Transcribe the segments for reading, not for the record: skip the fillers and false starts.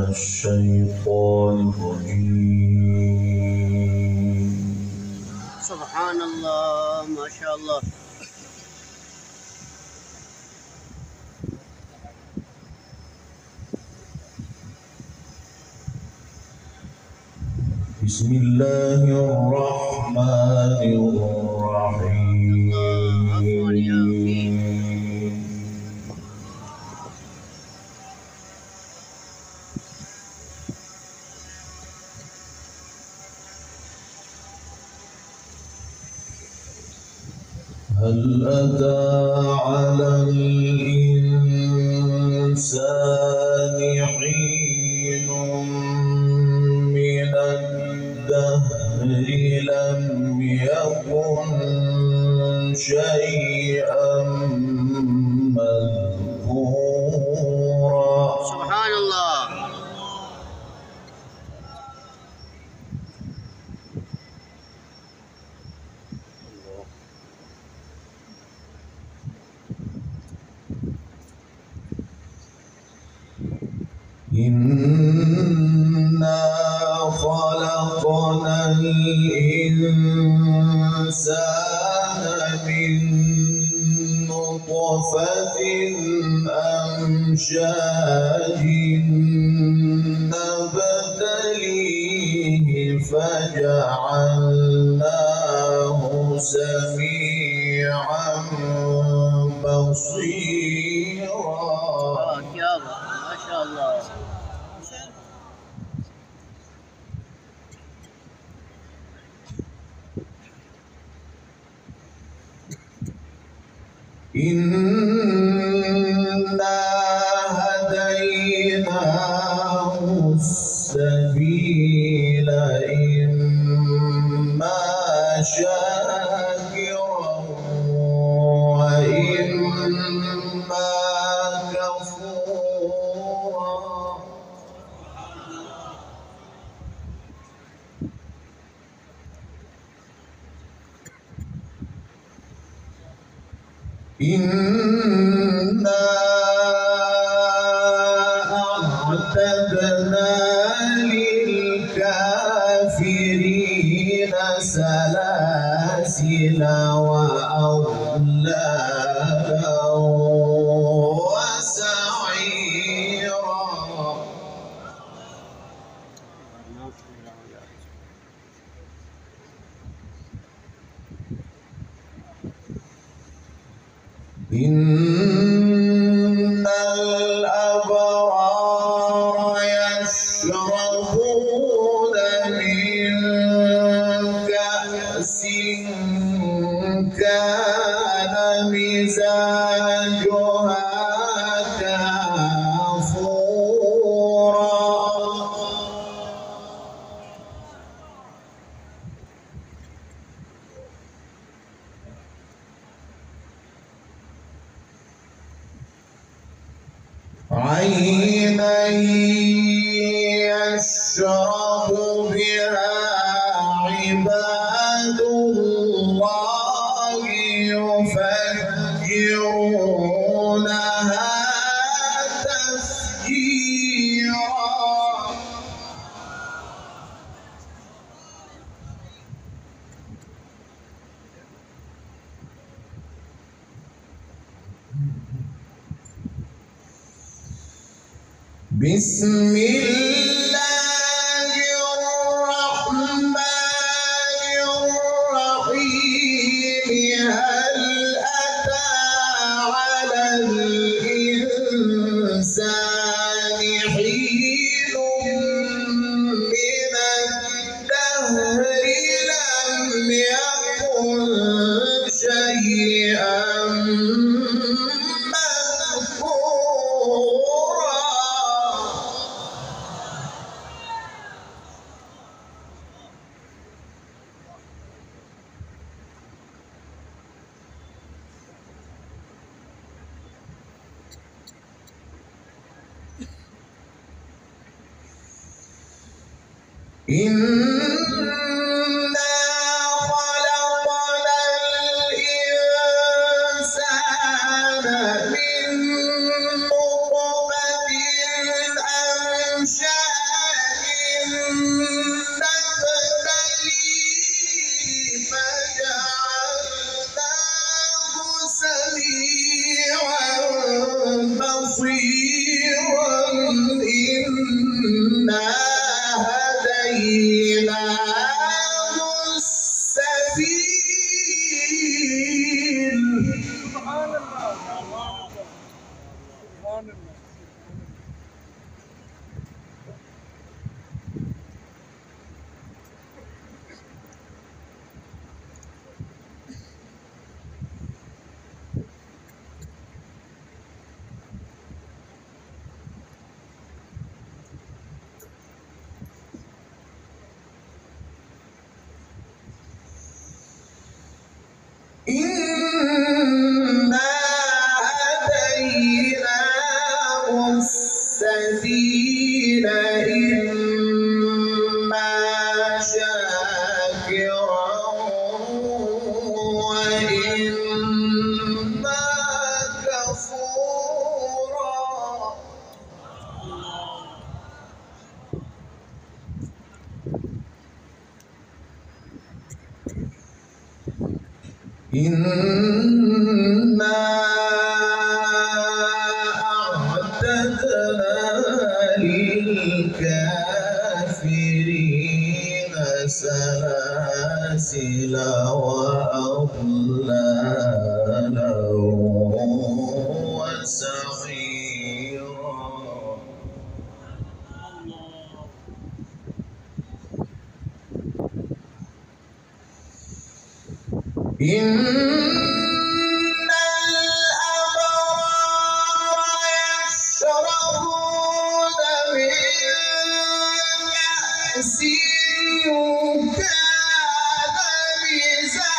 الشيطان الرجيم. سبحان الله ما شاء الله. بسم الله الرحمن الرحيم. هل أتى على الإنسان حين من الدهر لم يكن شيئا مذكورا. سبحان الله. إنا خلقنا الإنسان من نطفة أمشاج نبتليه فجعلناه سميعا بصيرا. ما شاء الله. إنا هديناه السبيل إما شاكرا وإما كفورا. إنا أعتدنا للكافرين سلاسل وأغلالا وسعيرا. إن الأبرار يشربون من كأس كان مزاجها كافورا. عينا يشرب بها عباد الله يفجرونها تفجيرا. بسم الله الرحمن الرحيم. هل أتى على الإنسان حين من إنا خلقنا الإنسان من نطفة أمشاج نبتليه فجعلناه سميعا بصيرا إنا هديناه السبيل. سبحان الله. سبحان الله. إنا هديناه السبيل إما شاكرا وإما كفورا. إنا أعتدنا للكافرين سلاسل وأغلالا وسعيرا. إن الأبرار يشربون من كأس كان مزاجها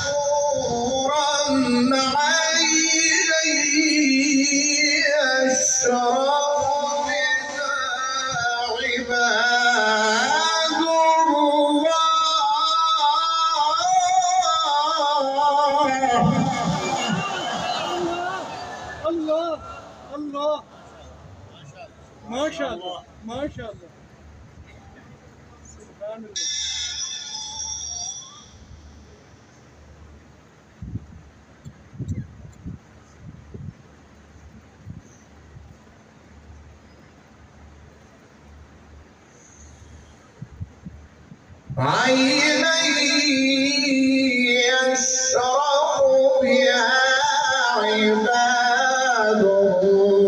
كافورا عينا يشرب بها عباد الله الله. ما شاء الله ما شاء الله. سبحان الله. عينا يشرب بها عباد الله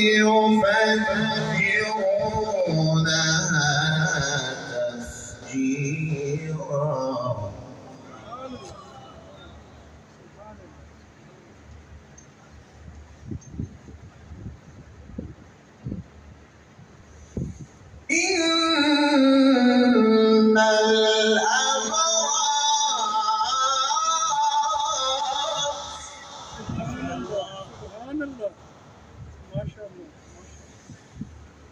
يفجرونها تفجيرا. إن سبحان الله. ما شاء الله.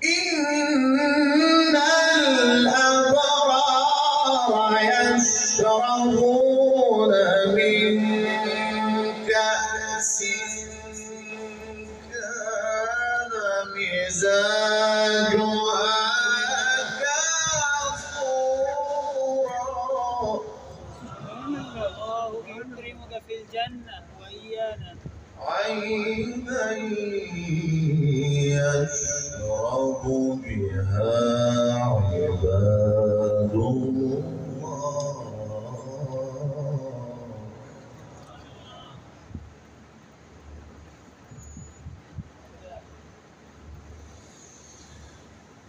إن الأبرار يشربون من كأس كان مزاجها كافورا. سبحان الله. الله يكرمك في الجنة وإيانا. عينا يشرب بها عباد الله.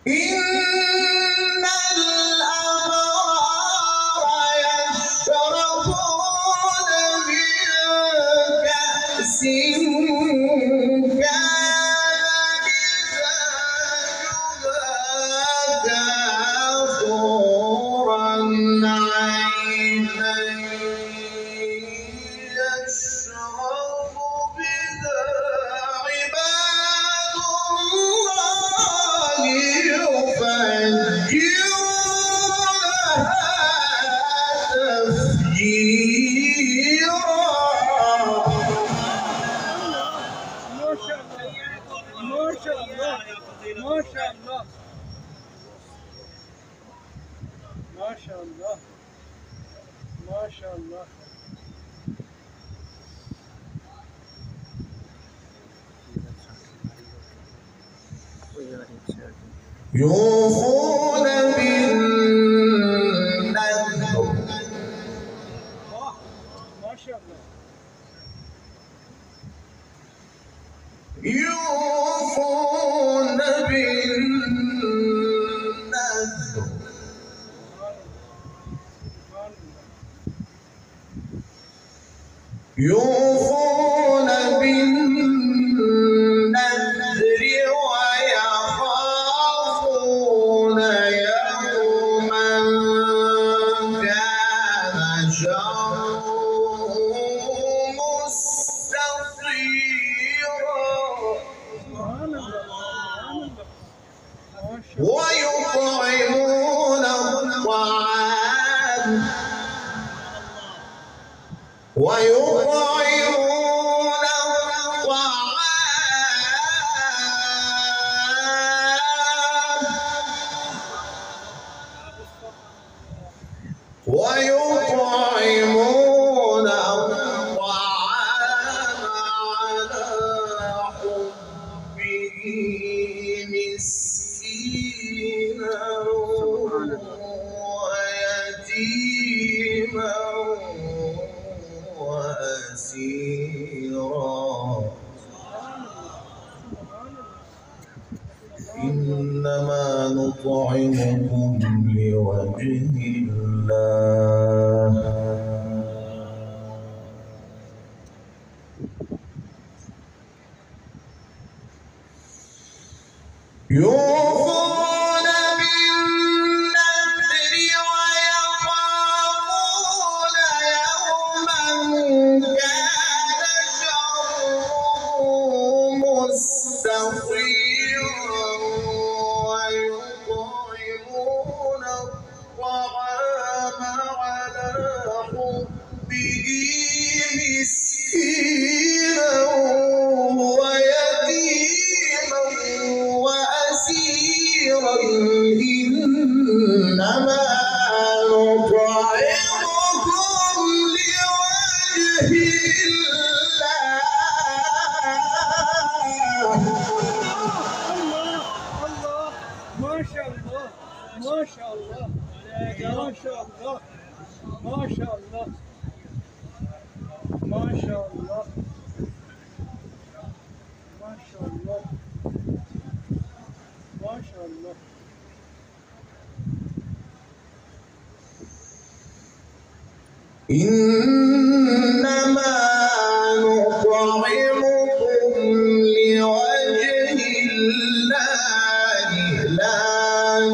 إن الأبرار يشربون من كأس كان مزاجها كافورا عينا يشرب بها عباد الله. الله ما شاء الله ما شاء الله ما شاء الله يوفون بالنذر ما شاء الله يوفون بالنذر يوفون بالنذر ويخافون يوما كان شره مستطيرا ويطعمون الطعام ويطعمون الطعام على حبه مسكينا ويتيما وأسيرا إنما نطعمكم لوجه الله يوفون بالنذر ويخافون يوما كان شره مستطيرا ويطعمون الطعام على حبه مسكينا ويتيما وأسيرا إنما نطعمكم لوجه الله ما شاء الله ما شاء الله ما شاء الله ما شاء الله ما شاء الله ما شاء الله ما شاء الله إنما نطعمكم لوجه الله لا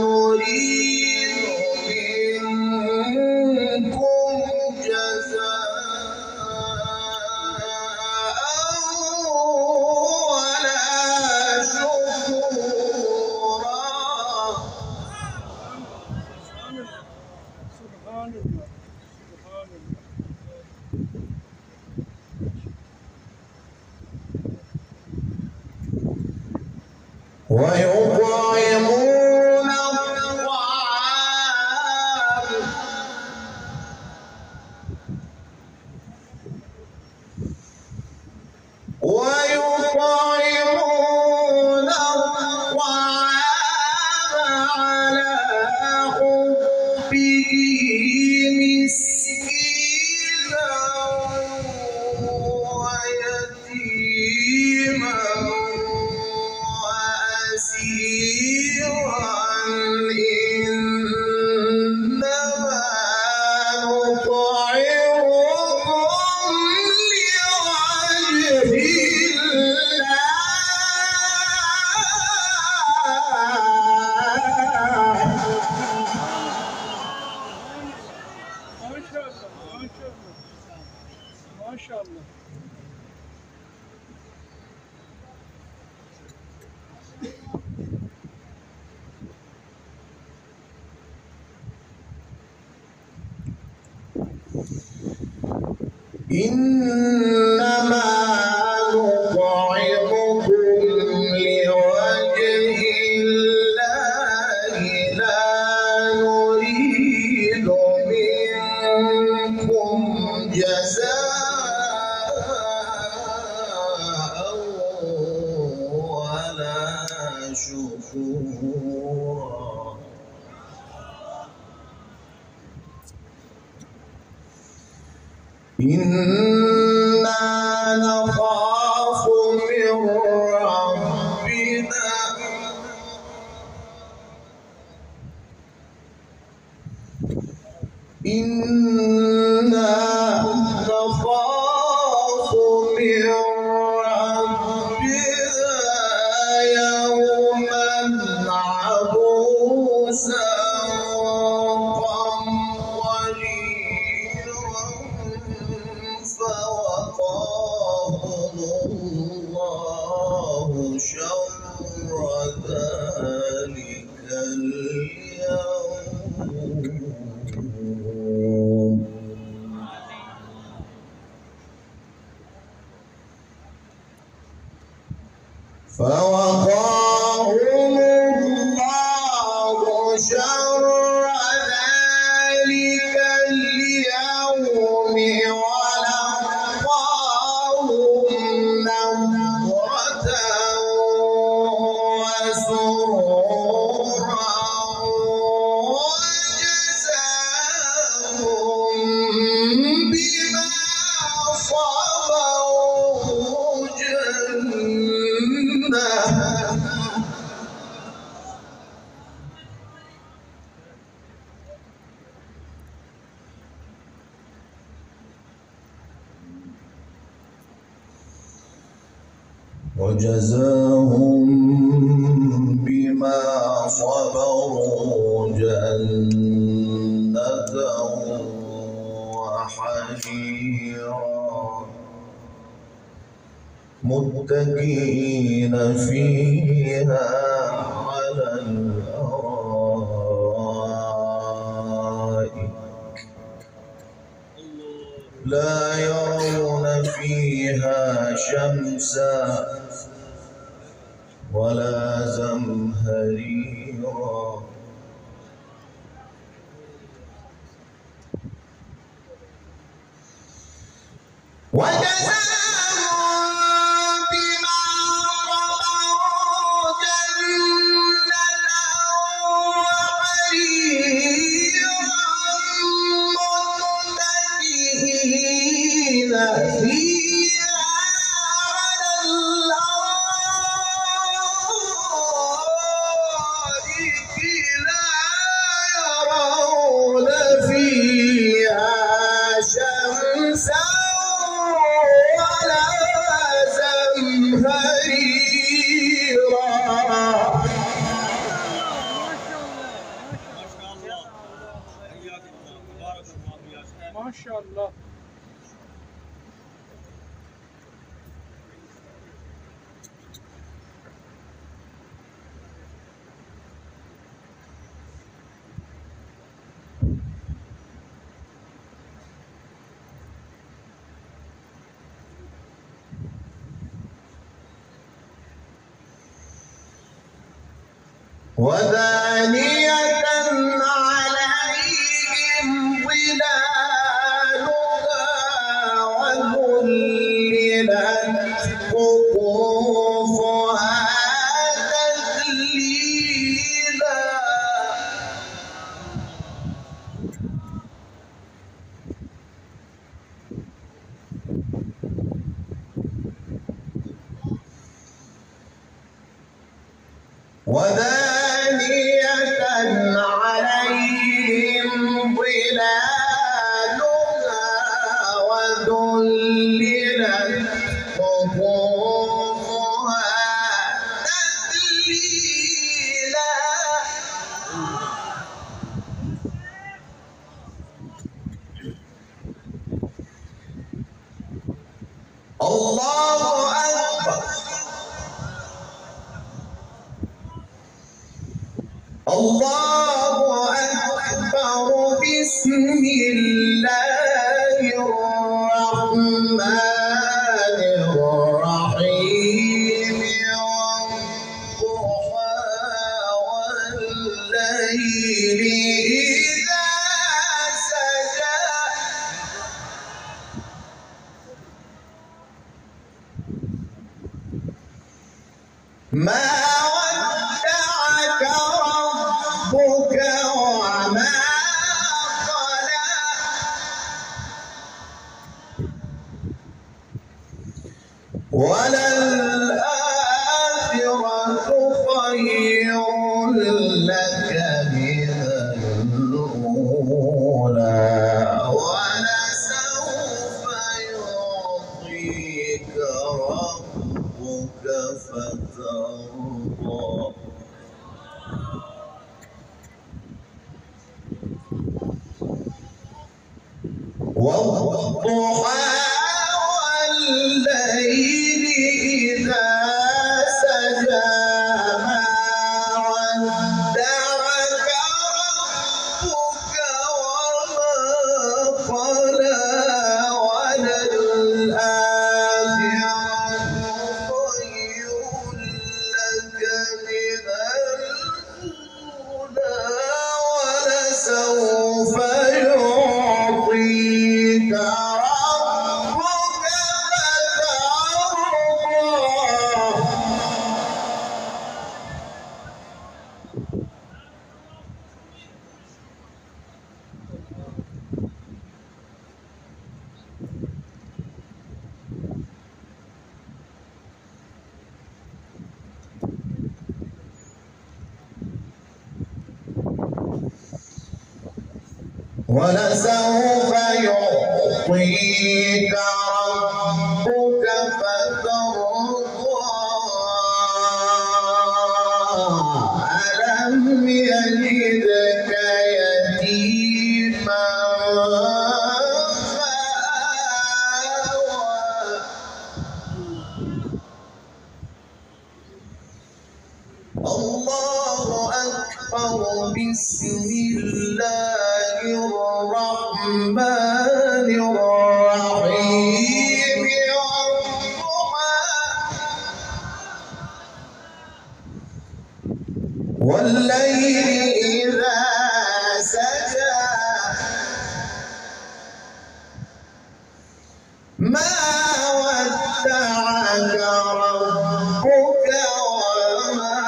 نريد منكم جزاء ولا شكورا سبحان الله سبحان الله ويطعمون الطعام ويطعمون الطعام على حبه مسكينا ويتيما وأسيرا إنما نطعمكم لوجه ما شاء الله إنما نطعمكم لوجه شكورا. إنا نخاف من ربنا إنا نخاف من ربنا يوما عبوسا قمطريرا فوقاهم الله شر ذلك اليوم. فوقاهم الله شر ذلك اليوم ولقاهم نضرة وسرورا وجزاهم بما صبروا جنة. وجزاهم بما صبروا جنة وحريرا متكئين فيها على الأرائك لا يرون فيها شمسا ولا زمهريرا وجزاهم بما صبروا جنة وحريرا متكئين فيها على الأرائك لا يرون فيها شمسا ولا زمهريرا. ما شاء الله. ودانية عليهم ظلالها وذللت قطوفها تذليلا. ودانية عليهم ظلالها وذللت قطوفها تذليلا. الله أكبر. الله أكبر. بسم الله الرحمن الرحيم. والضحى والليل إذا سجى ما والضحى والليل إذا سجى ما ودعك ربك وما قلى وللآخرة خير لك من الأولى ولسوف يعطيك ربك ولسوف يعطيك ربك فترضى ألم يجدك يتيما فآوى الله أكبر بسم الله الرحمن الرحيم والليل إذا سجى ما ودعك ربك وما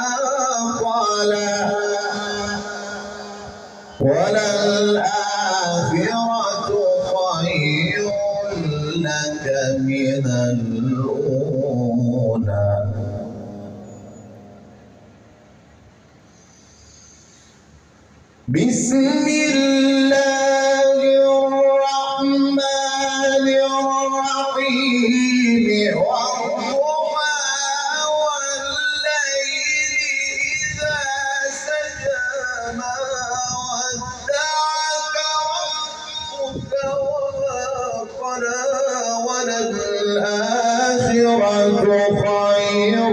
قلى وللآخرة خير لك من الأولى بسم الله الرحمن الرحيم والضحى والليل إذا سجى ما ودعك ربك وما قلى وللآخرة خير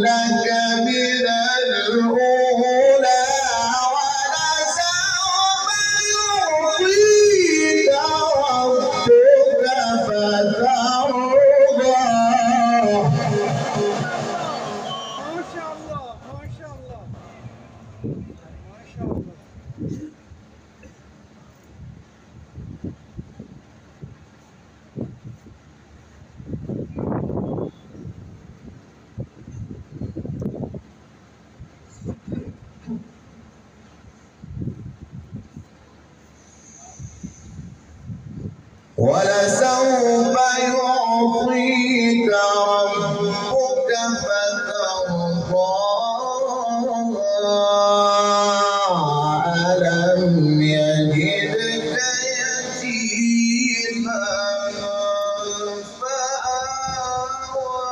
لك من الأولى ولسوف يعطيك ربك فترضى ما شاء الله ما شاء الله ما شاء الله. ولسوف يعطيك ربك فترضى ألم يجدك يتيما فآوى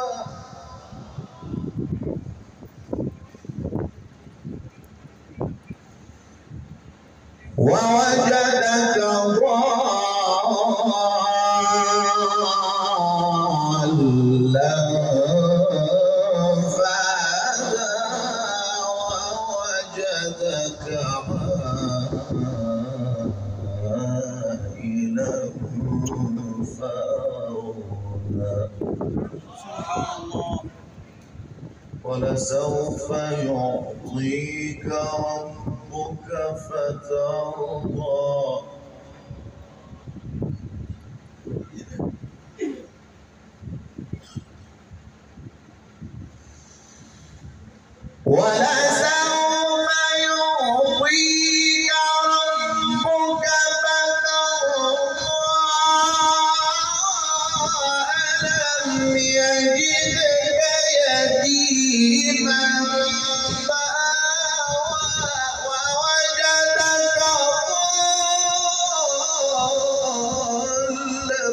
ووجدك ضالا فهدى ووجدك عائلا فأغنى ولسوف يعطيك ربك فترضى ولسوف يعطيك ربك فترضى ألم يجدك يتيما فآوى ووجدك ضالا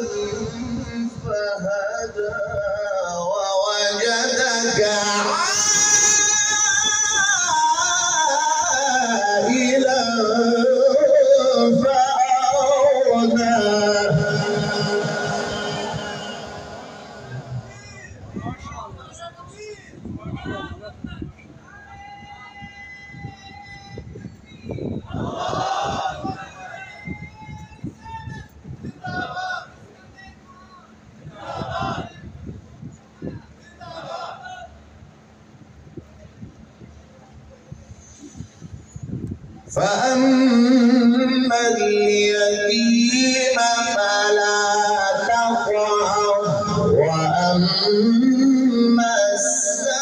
فهدى ووجدك عائلا فأما اليتيم فلا تقهر وأما السائل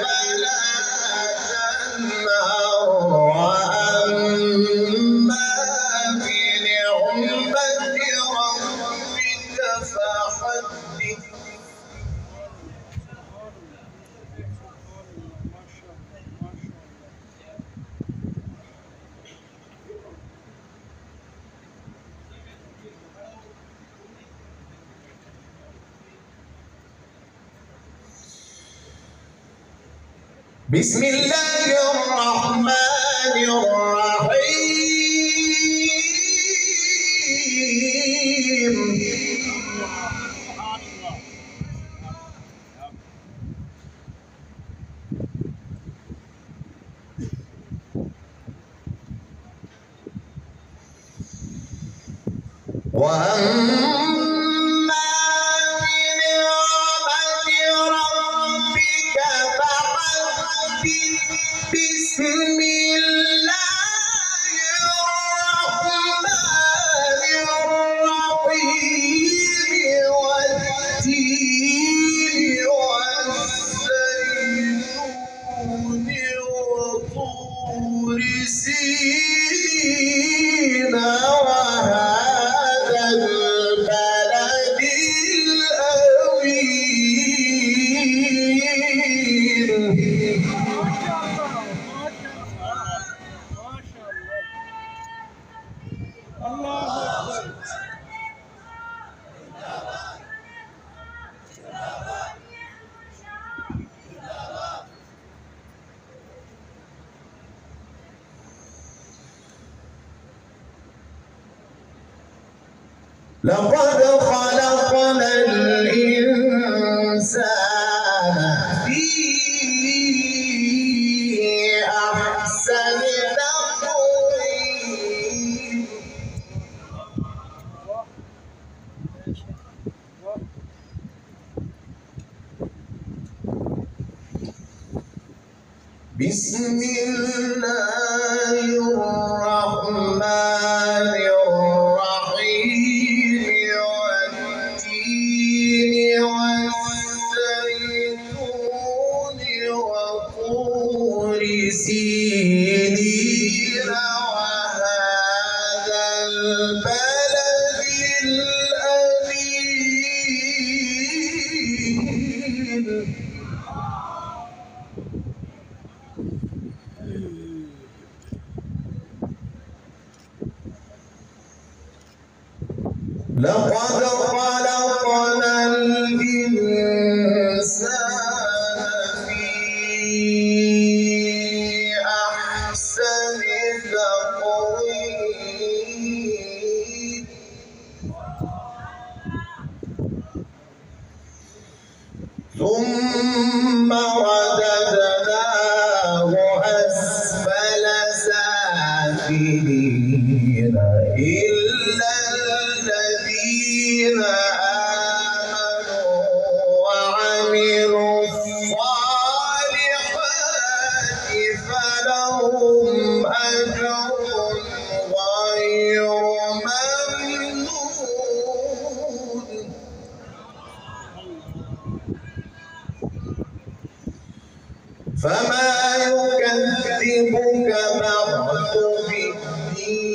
فلا تنهر وأما بنعمة ربك فحدث. بسم الله الرحمن الرحيم. وأما بنعمة ربك فحدث. بسم الله الرحمن الرحيم. والتين والزيتون وطور سينين وهذا البلد الأمين. لقد خلقنا الإنسان في أحسن تقويم. بسم الله الرحمن الرحيم. والتين والزيتون وطور سينين وهذا البلد الأمين. لقد خلقنا الإنسان في أحسن تقويم. ثم رددناه أسفل سافلين إلا الذين آمنوا وعملوا الصالحات فلهم أجر غير ممنون. فما يكذبك بعد بالدين.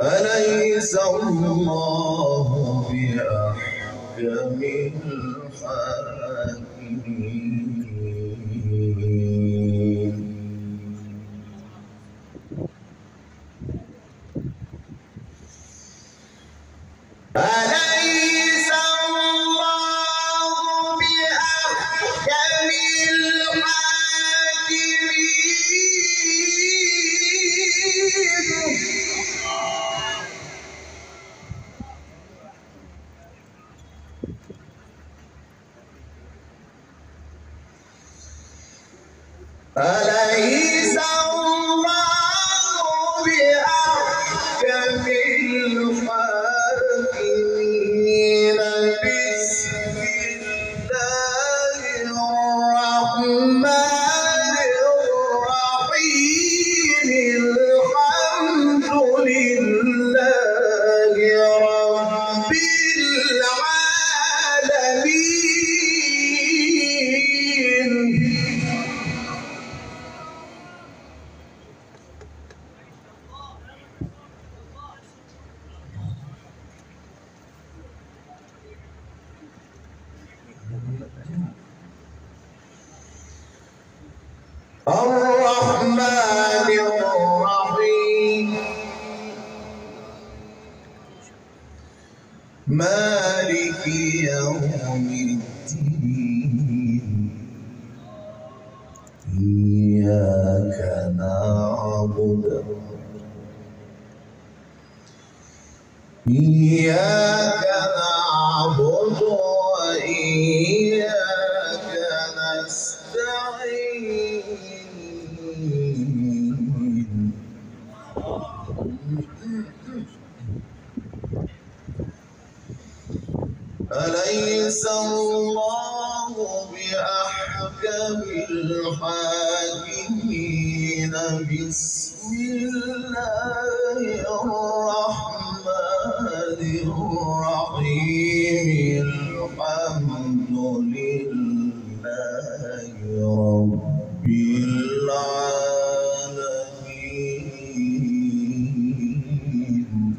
أليس الله بأحكم الحاكمين. أليس الله بأحكم الحاكمين. أليس الله بأحكم الحاكمين. مالك يوم الدين إياك نعبد وإياك نستعين أليس الله بأحكم الحاكمين بسم الله الرحمن الرحيم الحمد لله رب العالمين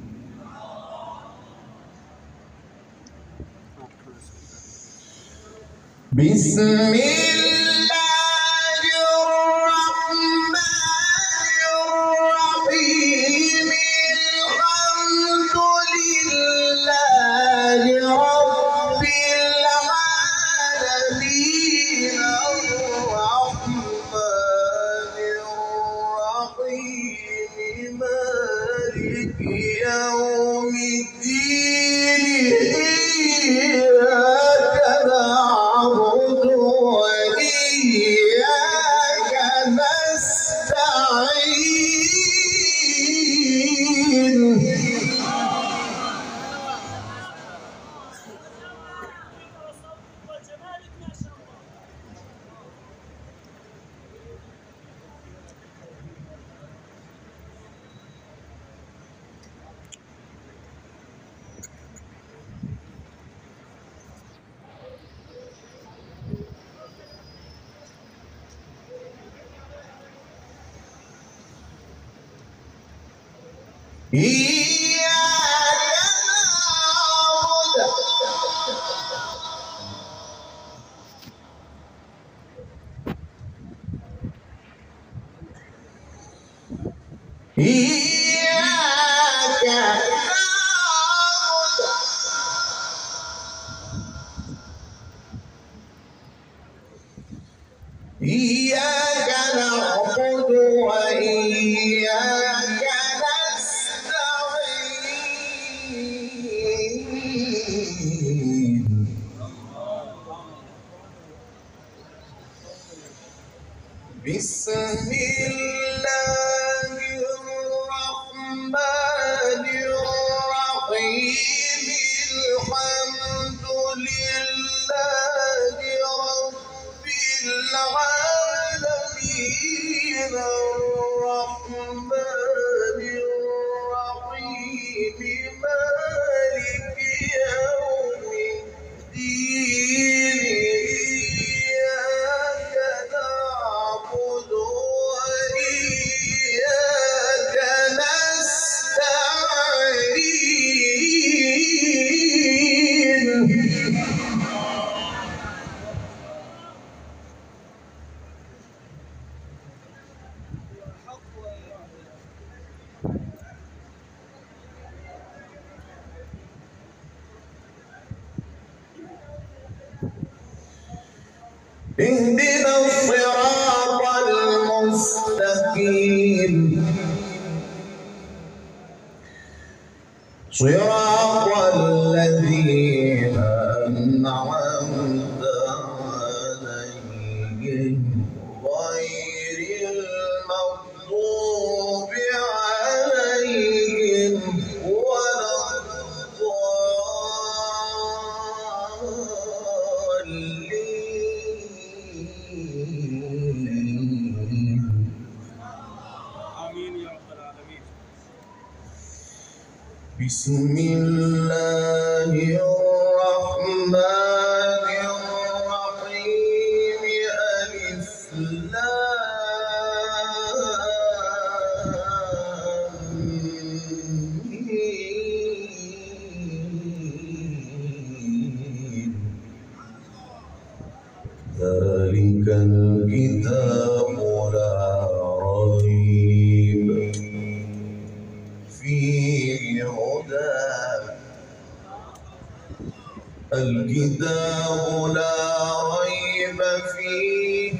بسم الله الرحمن الرحيم الحمد لله رب العالمين الرحمن الرحيم مالك يوم الدين إياك نعبد وإياك نستعين إياك نعبد وإياك نستعين بسم الله الرحمن الرحيم الحمد لله رب العالمين الرحمن الرحيم مالك يوم الدين إياك نعبد وإياك نستعين اهدنا الصراط المستقيم صراط الذين أنعمت عليهم غير المغضوب عليهم ولا الضالين آمين يا رب العالمين. بسم الله الرحمن الرحيم ألف لام ميم ذلك الكتاب لا ريب فيه هدى الكتاب لا ريب فيه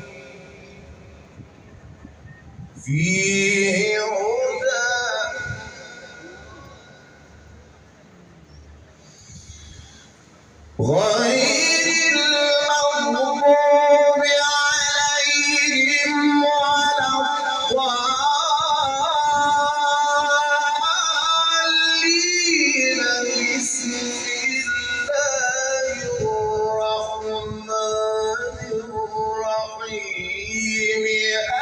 هدى غير المغضوب عليهم ولا الضالين. بسم الله الرحمن الرحيم.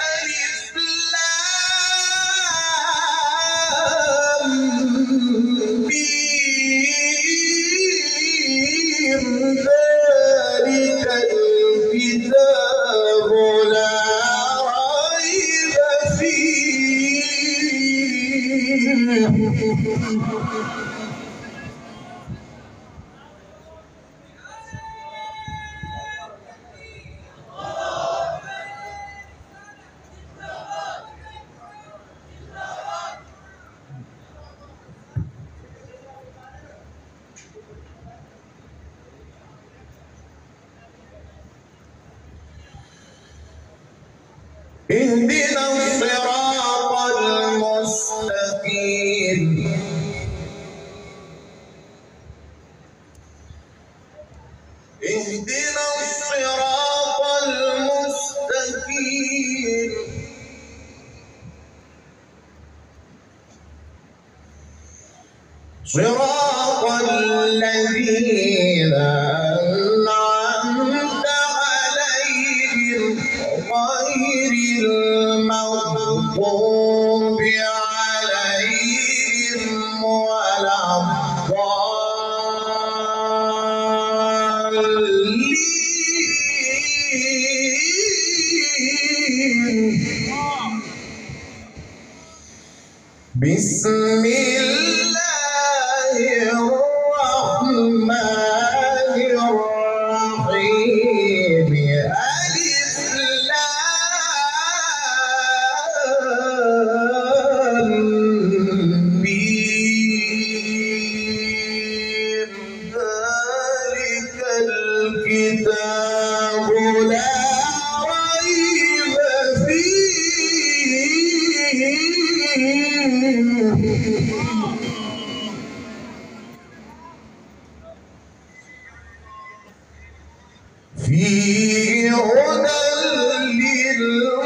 ألف لام ميم. ذلك الكتاب لا ريب فيه. اهدنا الصراط المستقيم. اهدنا الصراط المستقيم. صراط الذين أنعمت عليهم غير المغضوب عليهم ولا الضالين. بسم الله الرحمن الرحيم. ألف لام ميم. ذلك الكتاب لا ريب فيه هدى للمتقين.